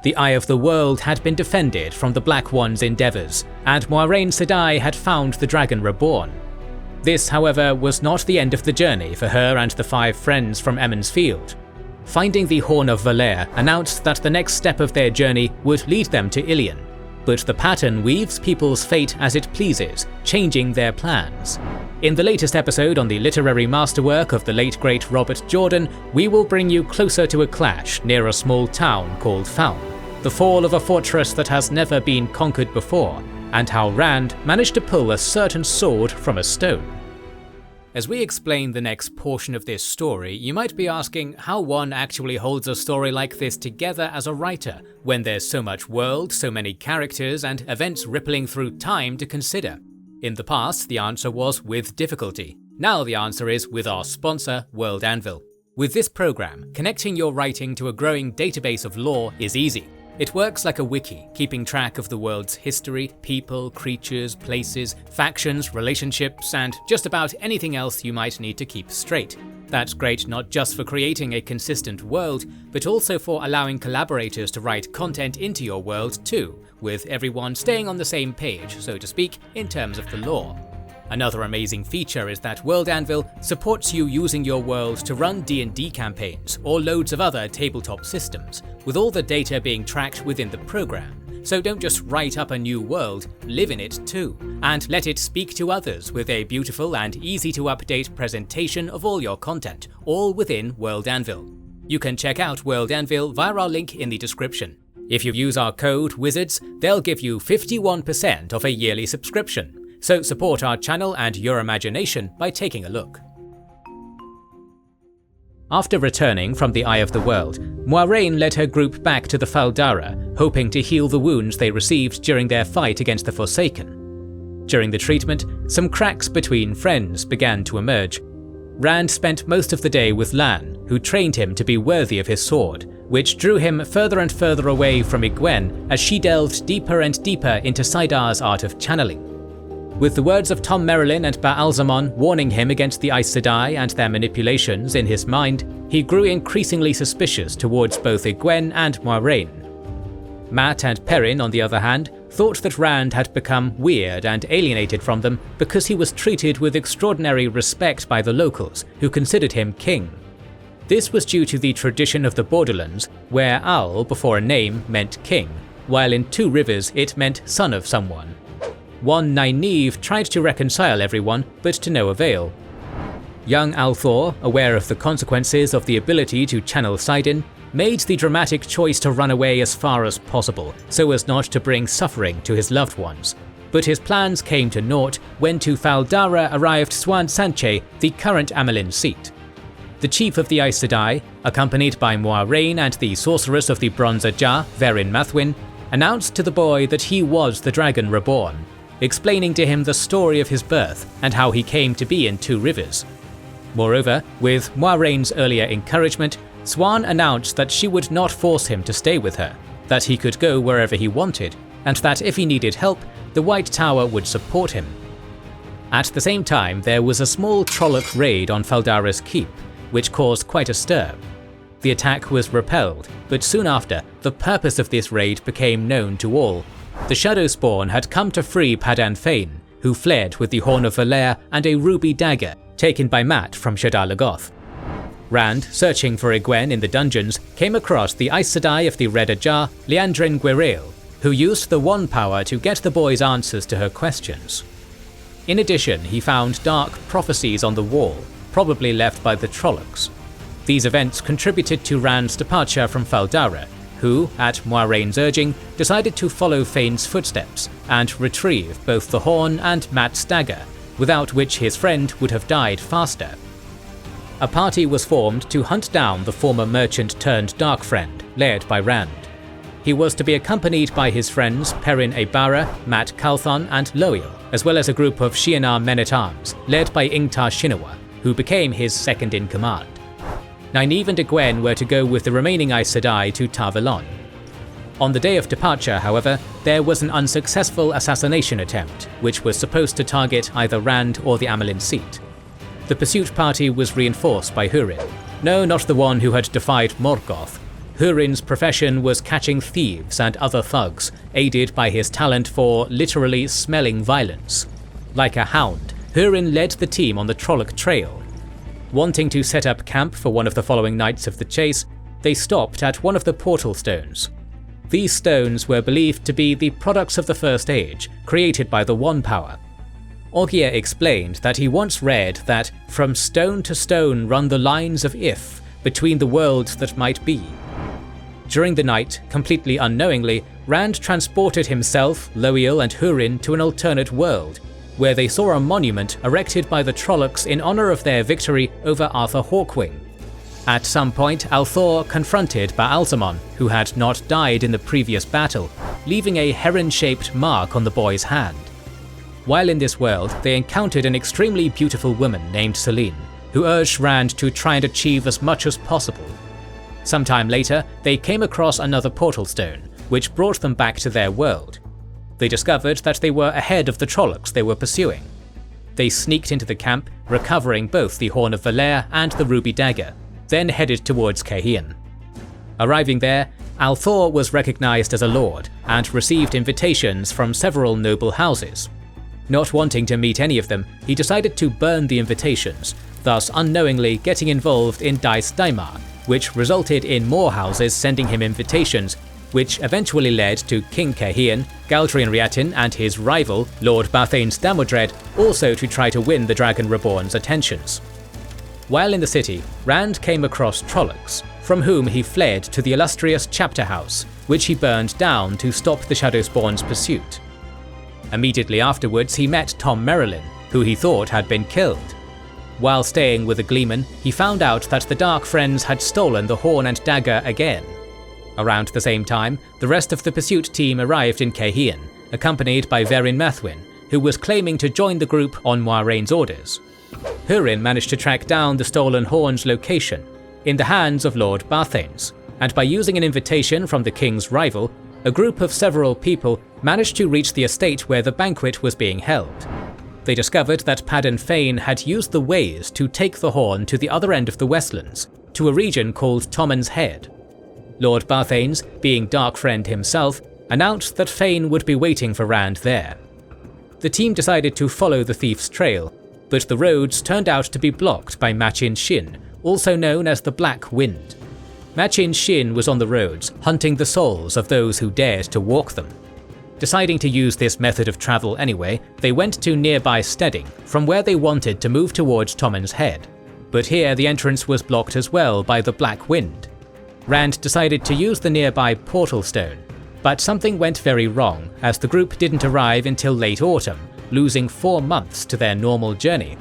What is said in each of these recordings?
The Eye of the World had been defended from the Black One's endeavours, and Moiraine Sedai had found the Dragon Reborn. This, however, was not the end of the journey for her and the 5 friends from Emond's Field. Finding the Horn of Valere announced that the next step of their journey would lead them to Ilion, but the pattern weaves people's fate as it pleases, changing their plans. In the latest episode on the literary masterwork of the late great Robert Jordan, we will bring you closer to a clash near a small town called Falme, the fall of a fortress that has never been conquered before, and how Rand managed to pull a certain sword from a stone. As we explain the next portion of this story, you might be asking how one actually holds a story like this together as a writer, when there's so much world, so many characters, and events rippling through time to consider. In the past, the answer was with difficulty. Now the answer is with our sponsor, World Anvil. With this program, connecting your writing to a growing database of lore is easy. It works like a wiki, keeping track of the world's history, people, creatures, places, factions, relationships, and just about anything else you might need to keep straight. That's great not just for creating a consistent world, but also for allowing collaborators to write content into your world too, with everyone staying on the same page, so to speak, in terms of the lore. Another amazing feature is that World Anvil supports you using your world to run D&D campaigns or loads of other tabletop systems, with all the data being tracked within the program. So don't just write up a new world, live in it too, and let it speak to others with a beautiful and easy to update presentation of all your content, all within World Anvil. You can check out World Anvil via our link in the description. If you use our code WIZARDS, they'll give you 51% off a yearly subscription. So support our channel and your imagination by taking a look. After returning from the Eye of the World, Moiraine led her group back to the Faldara, hoping to heal the wounds they received during their fight against the Forsaken. During the treatment, some cracks between friends began to emerge. Rand spent most of the day with Lan, who trained him to be worthy of his sword, which drew him further and further away from Egwene as she delved deeper and deeper into Saidar's art of channeling. With the words of Tom Merrilin and Ba'alzamon warning him against the Aes Sedai and their manipulations in his mind, he grew increasingly suspicious towards both Egwene and Moiraine. Mat and Perrin, on the other hand, thought that Rand had become weird and alienated from them because he was treated with extraordinary respect by the locals, who considered him king. This was due to the tradition of the Borderlands, where Al before a name meant king, while in Two Rivers it meant son of someone. One Nynaeve tried to reconcile everyone, but to no avail. Young Althor, aware of the consequences of the ability to channel Sidon, made the dramatic choice to run away as far as possible, so as not to bring suffering to his loved ones. But his plans came to naught when to Faldara arrived Siuan Sanche, the current Amyrlin seat. The chief of the Aes Sedai, accompanied by Moiraine and the sorceress of the Bronze Ajah, Verin Mathwin, announced to the boy that he was the Dragon Reborn, explaining to him the story of his birth and how he came to be in Two Rivers. Moreover, with Moiraine's earlier encouragement, Siuan announced that she would not force him to stay with her, that he could go wherever he wanted, and that if he needed help, the White Tower would support him. At the same time, there was a small Trolloc raid on Faldara's keep, which caused quite a stir. The attack was repelled, but soon after, the purpose of this raid became known to all. The Shadowspawn had come to free Padan Fain, who fled with the Horn of Valere and a ruby dagger taken by Mat from Shadar Logoth. Rand, searching for Egwene in the dungeons, came across the Aes Sedai of the Red Ajah, Liandrin Gwyrael, who used the One Power to get the boy's answers to her questions. In addition, he found dark prophecies on the wall, probably left by the Trollocs. These events contributed to Rand's departure from Faldara, who, at Moiraine's urging, decided to follow Fain's footsteps and retrieve both the horn and Mat's dagger, without which his friend would have died faster. A party was formed to hunt down the former merchant turned Darkfriend, led by Rand. He was to be accompanied by his friends Perrin Aybara, Mat Calthon and Loial, as well as a group of Shienar men-at-arms, led by Ingtar Shinawa, who became his second-in-command. Nynaeve and Egwene were to go with the remaining Aes Sedai to Tar Valon. On the day of departure, however, there was an unsuccessful assassination attempt, which was supposed to target either Rand or the Amyrlin seat. The pursuit party was reinforced by Hurin. No, not the one who had defied Morgoth. Hurin's profession was catching thieves and other thugs, aided by his talent for literally smelling violence. Like a hound, Hurin led the team on the Trolloc Trail. Wanting to set up camp for one of the following nights of the chase, they stopped at one of the portal stones. These stones were believed to be the products of the First Age, created by the One Power. Ogier explained that he once read that from stone to stone run the lines of If, between the worlds that might be. During the night, completely unknowingly, Rand transported himself, Loial and Hurin to an alternate world, where they saw a monument erected by the Trollocs in honor of their victory over Arthur Hawkwing. At some point, Althor confronted Baalzamon, who had not died in the previous battle, leaving a heron-shaped mark on the boy's hand. While in this world, they encountered an extremely beautiful woman named Celine, who urged Rand to try and achieve as much as possible. Sometime later, they came across another portal stone, which brought them back to their world. They discovered that they were ahead of the Trollocs they were pursuing. They sneaked into the camp, recovering both the Horn of Valere and the Ruby Dagger, then headed towards Caemlyn. Arriving there, Althor was recognized as a lord and received invitations from several noble houses. Not wanting to meet any of them, he decided to burn the invitations, thus unknowingly getting involved in Dice Daimar, which resulted in more houses sending him invitations, which eventually led to King Caemlyn, Galdrian Riatin and his rival, Lord Bathane's Damodred, also to try to win the Dragon Reborn's attentions. While in the city, Rand came across Trollocs, from whom he fled to the illustrious Chapter House, which he burned down to stop the Shadowspawn's pursuit. Immediately afterwards, he met Tom Merrilin, who he thought had been killed. While staying with the Gleeman, he found out that the Darkfriends had stolen the Horn and Dagger again. Around the same time, the rest of the pursuit team arrived in Caemlyn, accompanied by Verin Mathwin, who was claiming to join the group on Moiraine's orders. Hurin managed to track down the stolen horn's location, in the hands of Lord Bathanes, and by using an invitation from the king's rival, a group of several people managed to reach the estate where the banquet was being held. They discovered that Padan Fain had used the ways to take the horn to the other end of the Westlands, to a region called Tommen's Head. Lord Bathanes, being Darkfriend himself, announced that Fain would be waiting for Rand there. The team decided to follow the thief's trail, but the roads turned out to be blocked by Machin Shin, also known as the Black Wind. Machin Shin was on the roads, hunting the souls of those who dared to walk them. Deciding to use this method of travel anyway, they went to nearby Stedding, from where they wanted to move towards Tommen's Head. But here the entrance was blocked as well by the Black Wind. Rand decided to use the nearby Portal Stone, but something went very wrong as the group didn't arrive until late autumn, losing 4 months to their normal journey.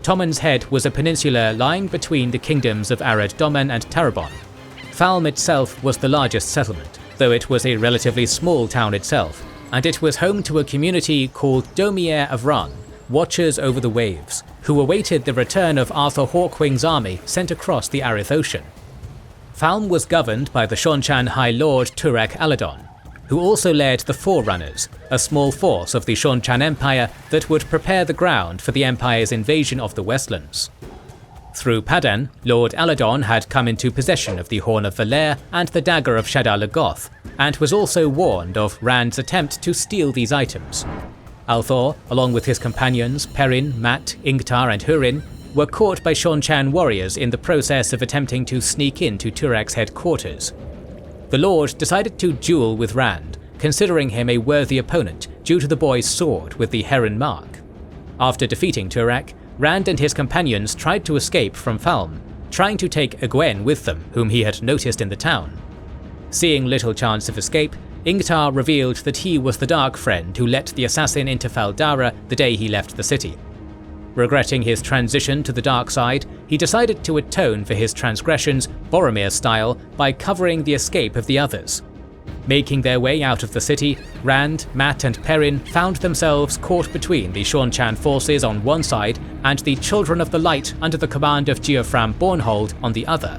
Tommen's Head was a peninsula lying between the kingdoms of Arad Domen and Tarabon. Falme itself was the largest settlement, though it was a relatively small town itself, and it was home to a community called Domier of Ran, Watchers over the Waves, who awaited the return of Arthur Hawkwing's army sent across the Arith Ocean. Falme was governed by the Seanchan High Lord Turak Aladon, who also led the Forerunners, a small force of the Seanchan Empire that would prepare the ground for the Empire's invasion of the Westlands. Through Padan, Lord Aladon had come into possession of the Horn of Valere and the Dagger of Shadar Logoth, and was also warned of Rand's attempt to steal these items. Althor, along with his companions Perrin, Mat, Ingtar and Hurin, were caught by Seanchan warriors in the process of attempting to sneak into Turak's headquarters. The Lord decided to duel with Rand, considering him a worthy opponent due to the boy's sword with the heron mark. After defeating Turak, Rand and his companions tried to escape from Falme, trying to take Egwene with them, whom he had noticed in the town. Seeing little chance of escape, Ingtar revealed that he was the Darkfriend who let the assassin into Faldara the day he left the city. Regretting his transition to the dark side, he decided to atone for his transgressions, Boromir style, by covering the escape of the others. Making their way out of the city, Rand, Mat and Perrin found themselves caught between the Seanchan forces on one side and the Children of the Light under the command of Geofram Bornhold on the other.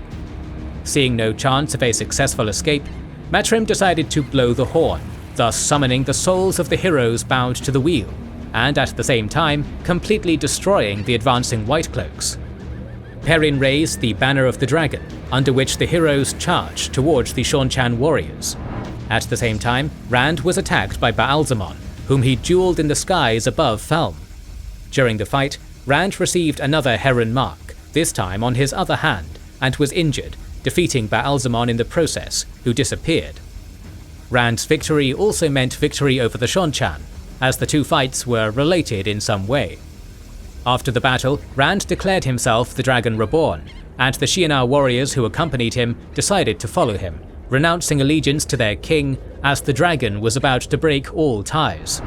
Seeing no chance of a successful escape, Matrim decided to blow the horn, thus summoning the souls of the heroes bound to the wheel, and at the same time completely destroying the advancing White Cloaks. Perrin raised the Banner of the Dragon, under which the heroes charged towards the Seanchan warriors. At the same time, Rand was attacked by Baalzamon, whom he duelled in the skies above Falme. During the fight, Rand received another Heron mark, this time on his other hand, and was injured, defeating Baalzamon in the process, who disappeared. Rand's victory also meant victory over the Seanchan, as the two fights were related in some way. After the battle, Rand declared himself the Dragon Reborn, and the Shienar warriors who accompanied him decided to follow him, renouncing allegiance to their king as the dragon was about to break all ties.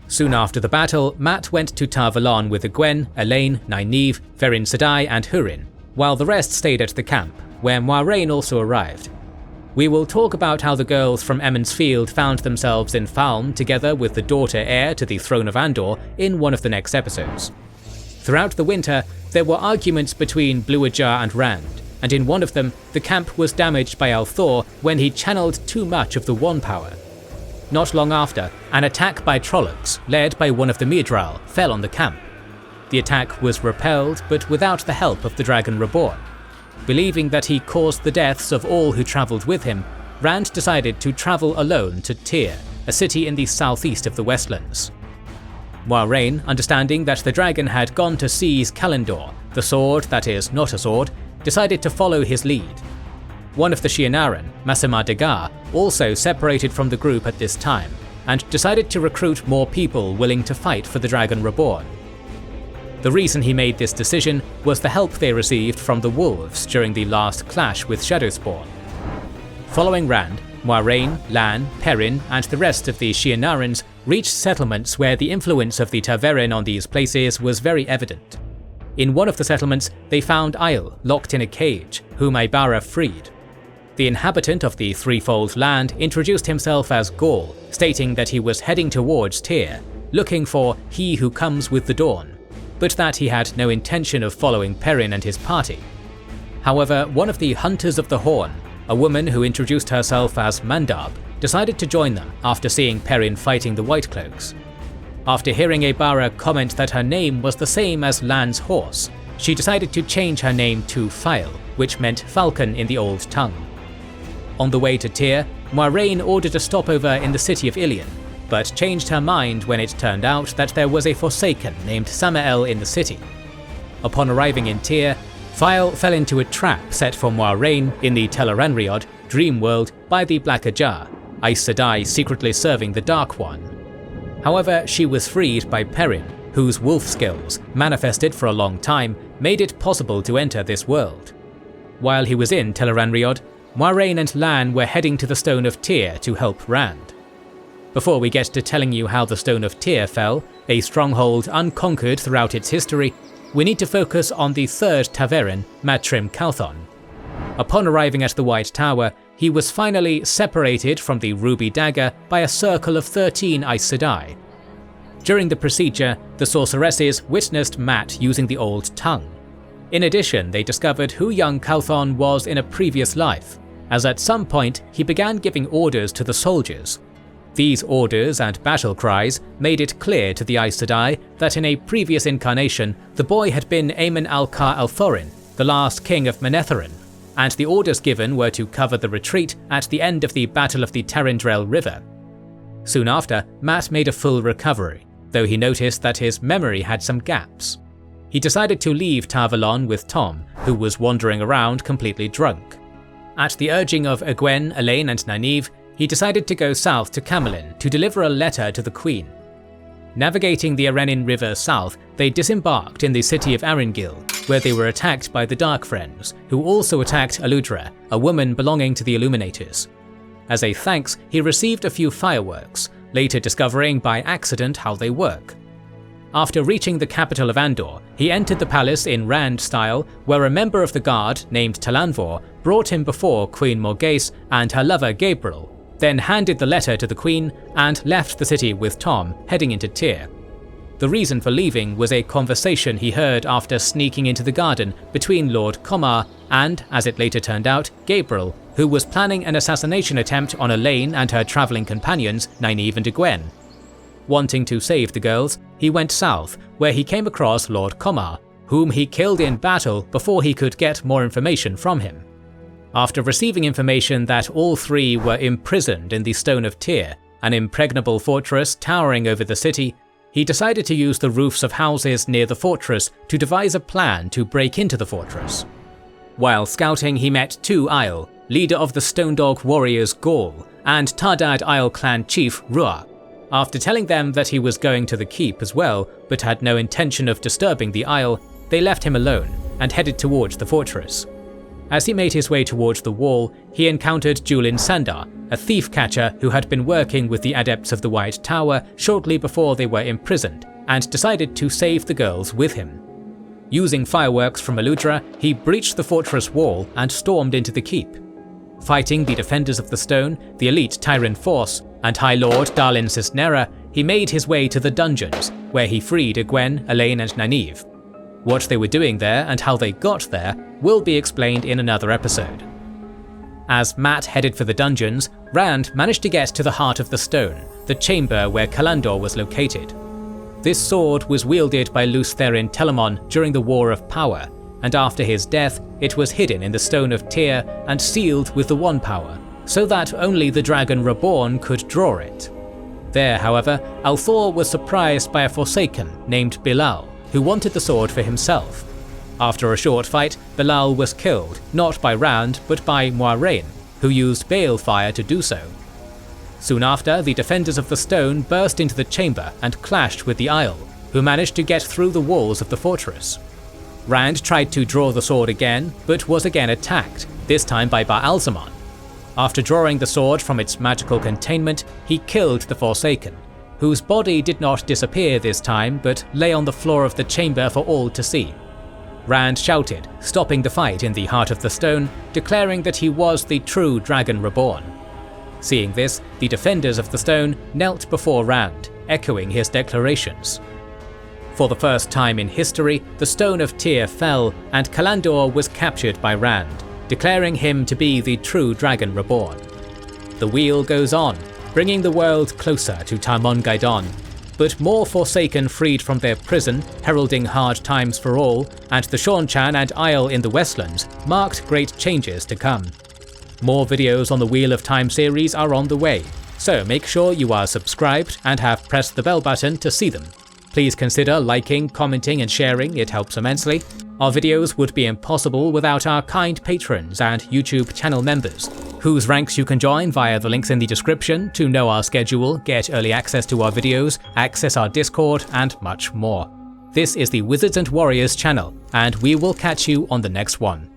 Soon after the battle, Mat went to Tar Valon with Egwene, Elaine, Nynaeve, Verin Sedai and Hurin, while the rest stayed at the camp, where Moiraine also arrived. We will talk about how the girls from Emond's Field found themselves in Falme together with the daughter heir to the throne of Andor in one of the next episodes. Throughout the winter, there were arguments between Blue Ajah and Rand, and in one of them, the camp was damaged by Althor when he channeled too much of the One Power. Not long after, an attack by Trollocs, led by one of the Myrddraal, fell on the camp. The attack was repelled, but without the help of the Dragon Reborn. Believing that he caused the deaths of all who travelled with him, Rand decided to travel alone to Tyr, a city in the southeast of the Westlands. Moiraine, understanding that the dragon had gone to seize Callandor, the sword that is not a sword, decided to follow his lead. One of the Shienaran, Masema Degar, also separated from the group at this time, and decided to recruit more people willing to fight for the Dragon Reborn. The reason he made this decision was the help they received from the wolves during the last clash with Shadowspawn. Following Rand, Moiraine, Lan, Perrin, and the rest of the Shienarans reached settlements where the influence of the Ta'veren on these places was very evident. In one of the settlements, they found Aiel locked in a cage, whom Aybara freed. The inhabitant of the threefold land introduced himself as Gaul, stating that he was heading towards Tyr, looking for He Who Comes with the Dawn, but that he had no intention of following Perrin and his party. However, one of the Hunters of the Horn, a woman who introduced herself as Mandab, decided to join them after seeing Perrin fighting the Whitecloaks. After hearing Aybara comment that her name was the same as Lan's horse, she decided to change her name to Fail, which meant falcon in the old tongue. On the way to Tyr, Moiraine ordered a stopover in the city of Ilion, but changed her mind when it turned out that there was a Forsaken named Samael in the city. Upon arriving in Tyr, Fail fell into a trap set for Moiraine in the Tel'aran'rhiod dream world by the Black Ajah, Aes Sedai secretly serving the Dark One. However, she was freed by Perrin, whose wolf skills, manifested for a long time, made it possible to enter this world. While he was in Tel'aran'rhiod, Moiraine and Lan were heading to the Stone of Tyr to help Rand. Before we get to telling you how the Stone of Tyr fell, a stronghold unconquered throughout its history, we need to focus on the third Ta'veren, Matrim Calthon. Upon arriving at the White Tower, he was finally separated from the Ruby Dagger by a circle of 13 Aes Sedai. During the procedure, the sorceresses witnessed Mat using the Old Tongue. In addition, they discovered who young Calthon was in a previous life, as at some point he began giving orders to the soldiers. These orders and battle cries made it clear to the Aes Sedai that in a previous incarnation the boy had been Aemon Alcar Althorin, the last king of Manetheren, and the orders given were to cover the retreat at the end of the Battle of the Tarindrel River. Soon after, Mat made a full recovery, though he noticed that his memory had some gaps. He decided to leave Tar Valon with Tom, who was wandering around completely drunk. At the urging of Egwene, Elaine and Nynaeve, he decided to go south to Caemlyn to deliver a letter to the Queen. Navigating the Arenin River south, they disembarked in the city of Aringil, where they were attacked by the Darkfriends, who also attacked Aludra, a woman belonging to the Illuminators. As a thanks, he received a few fireworks, later discovering by accident how they work. After reaching the capital of Andor, he entered the palace in Rand style, where a member of the guard named Talanvor brought him before Queen Morghese and her lover Gabriel, then handed the letter to the Queen and left the city with Tom, heading into Tyr. The reason for leaving was a conversation he heard after sneaking into the garden between Lord Comar and, as it later turned out, Gabriel, who was planning an assassination attempt on Elaine and her travelling companions, Nynaeve and Egwene. Wanting to save the girls, he went south, where he came across Lord Comar, whom he killed in battle before he could get more information from him. After receiving information that all three were imprisoned in the Stone of Tyr, an impregnable fortress towering over the city, he decided to use the roofs of houses near the fortress to devise a plan to break into the fortress. While scouting, he met two Isle, leader of the Stone Dog warriors Gaul, and Tardad Isle clan chief Ruach. After telling them that he was going to the keep as well, but had no intention of disturbing the Isle, they left him alone and headed towards the fortress. As he made his way towards the wall, he encountered Julin Sandar, a thief catcher who had been working with the Adepts of the White Tower shortly before they were imprisoned, and decided to save the girls with him. Using fireworks from Eludra, he breached the fortress wall and stormed into the keep. Fighting the Defenders of the Stone, the elite Tyran force, and High Lord Darlin Cisnera, he made his way to the dungeons, where he freed Egwene, Elaine and Nynaeve. What they were doing there and how they got there will be explained in another episode. As Mat headed for the dungeons, Rand managed to get to the heart of the stone, the chamber where Callandor was located. This sword was wielded by Lews Therin Telamon during the War of Power, and after his death, it was hidden in the Stone of Tyr and sealed with the One Power, so that only the Dragon Reborn could draw it. There, however, Althor was surprised by a Forsaken named Bilal, who wanted the sword for himself. After a short fight, Bilal was killed, not by Rand, but by Moiraine, who used balefire to do so. Soon after, the Defenders of the Stone burst into the chamber and clashed with the Isle, who managed to get through the walls of the fortress. Rand tried to draw the sword again, but was again attacked, this time by Ba'alzamon. After drawing the sword from its magical containment, he killed the Forsaken, whose body did not disappear this time but lay on the floor of the chamber for all to see. Rand shouted, stopping the fight in the heart of the stone, declaring that he was the true Dragon Reborn. Seeing this, the Defenders of the Stone knelt before Rand, echoing his declarations. For the first time in history, the Stone of Tyr fell and Callandor was captured by Rand, declaring him to be the true Dragon Reborn. The wheel goes on, bringing the world closer to Tarmon-Gai'don, but more Forsaken freed from their prison, heralding hard times for all, and the Seanchan and Isle in the Westlands marked great changes to come. More videos on the Wheel of Time series are on the way, so make sure you are subscribed and have pressed the bell button to see them. Please consider liking, commenting and sharing, it helps immensely. Our videos would be impossible without our kind patrons and YouTube channel members, whose ranks you can join via the links in the description to know our schedule, get early access to our videos, access our Discord, and much more. This is the Wizards and Warriors channel, and we will catch you on the next one.